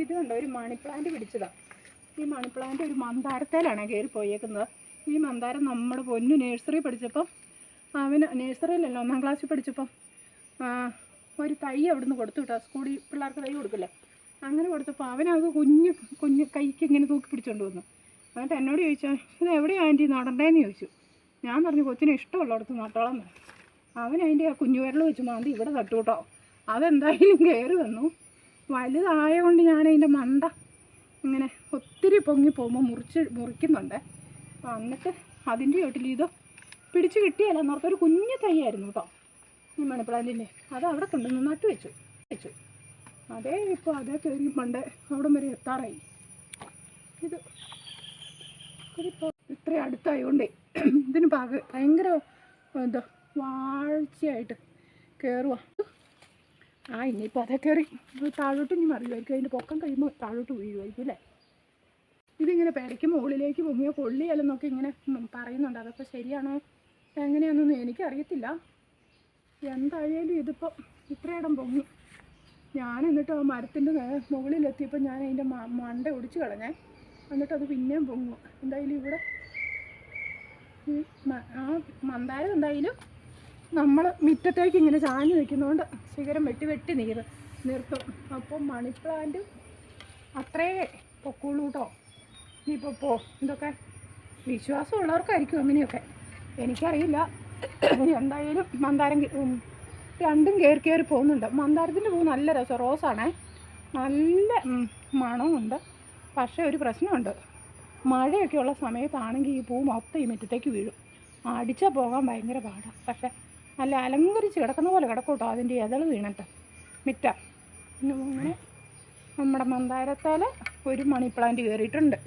ഇത് കണ്ടോ, ഒരു മണി പ്ലാന്റ് പിടിച്ചതാണ്. ഈ മണി പ്ലാന്റ് ഒരു മന്ദാരത്തേലാണ് കയറി പോയേക്കുന്നത്. ഈ മന്ദാരം നമ്മുടെ പൊന്നു നേഴ്സറി പഠിച്ചപ്പം, അവന് നേഴ്സറിയിലല്ല 1ാം ക്ലാസ്സിൽ പഠിച്ചപ്പം ഒരു തൈ അവിടുന്ന് കൊടുത്തു വിട്ടാൽ, സ്കൂളിൽ പിള്ളേർക്ക് തൈ കൊടുക്കില്ലേ, അങ്ങനെ കൊടുത്തപ്പോൾ അവനത് കുഞ്ഞ് കൈക്ക് ഇങ്ങനെ തൂക്കി പിടിച്ചുകൊണ്ട് വന്നു. എന്നിട്ട് എന്നോട് ചോദിച്ചാൽ ഇത് എവിടെയാണ് ആൻറ്റി നടണ്ടേന്ന് ചോദിച്ചു. ഞാൻ പറഞ്ഞു കൊച്ചിന് ഇഷ്ടമുള്ളിടത്ത് നട്ടോളം പറഞ്ഞു. അവൻ അതിൻ്റെ ആ കുഞ്ഞു വിരൽ വെച്ച് മാന്തി ഇവിടെ തട്ടു കേട്ടോ. അതെന്തായാലും കയറി വന്നു. വലുതായതുകൊണ്ട് ഞാനതിൻ്റെ മണ്ട ഇങ്ങനെ ഒത്തിരി പൊങ്ങി പോകുമ്പോൾ മുറിക്കുന്നുണ്ട്. എന്നിട്ട് അതിൻ്റെ ചോട്ടിൽ ഇത് പിടിച്ച് കിട്ടിയല്ല എന്നോർത്തൊരു കുഞ്ഞു തൈയായിരുന്നു കേട്ടോ ഈ മണിപ്ലാന്റിൻ്റെ. അത് അവിടെ കൊണ്ടുവന്ന് നട്ടു വെച്ചു. അതേ ഇപ്പോൾ അതേ കയറി പണ്ട് അവിടം വരെ എത്താറായി. ഇതിപ്പോൾ ഇത്ര അടുത്തായതുകൊണ്ടേ ഇതിന് ഭയങ്കര എന്താ വാഴ്ചയായിട്ട് കയറുക. ഇനിയിപ്പോൾ അതേ കയറി താഴോട്ട് ഇനി മറിയുമായിരിക്കും. അതിൻ്റെ പൊക്കം കഴിയുമ്പോൾ താഴോട്ട് വീഴുമായിരിക്കും അല്ലേ. ഇതിങ്ങനെ പെരയ്ക്ക് മുകളിലേക്ക് പൊങ്ങിയോ കൊള്ളിയാലെന്നൊക്കെ ഇങ്ങനെ പറയുന്നുണ്ട്. അതൊക്കെ ശരിയാണോ എങ്ങനെയാണെന്നൊന്നും എനിക്കറിയത്തില്ല. എന്തായാലും ഇതിപ്പോൾ ഇത്രയിടം പൊങ്ങി. ഞാൻ എന്നിട്ട് ആ മരത്തിൻ്റെ മുകളിലെത്തിയപ്പോൾ ഞാൻ അതിൻ്റെ മണ്ട ഒടിച്ച് കളഞ്ഞേ. എന്നിട്ടത് പിന്നെയും പൊങ്ങും. എന്തായാലും ഇവിടെ ആ മന്ദാരം എന്തായാലും നമ്മൾ മുറ്റത്തേക്ക് ഇങ്ങനെ ചാഞ്ഞ് നിൽക്കുന്നതുകൊണ്ട് ശിഖരം വെട്ടി നിർത്തും. അപ്പം മണി പ്ലാന്റ് അത്രേ പൊക്കുള്ളൂ കേട്ടോ. ഇനിയിപ്പോൾ ഇതൊക്കെ വിശ്വാസമുള്ളവർക്കായിരിക്കും അങ്ങനെയൊക്കെ, എനിക്കറിയില്ല. എന്തായാലും മന്ദാരം രണ്ടും കയറി പോകുന്നുണ്ട്. മന്ദാരത്തിൻ്റെ പൂ നല്ല രസം, റോസാണേ, നല്ല മണമുണ്ട്. പക്ഷേ ഒരു പ്രശ്നമുണ്ട്, മഴയൊക്കെ ഉള്ള സമയത്താണെങ്കിൽ ഈ പൂ മൊത്തം ഈ മുറ്റത്തേക്ക് വീഴും. അടിച്ചാൽ പോകാൻ ഭയങ്കര പാടാണ്. പക്ഷേ നല്ല അലങ്കരിച്ച് കിടക്കുന്ന പോലെ കിടക്കൂട്ടോ അതിൻ്റെ ഇതൾ വീണിട്ട് മിറ്റം. അങ്ങനെ നമ്മുടെ മന്ദാരത്താൽ ഒരു മണി പ്ലാന്റ് കയറിയിട്ടുണ്ട്.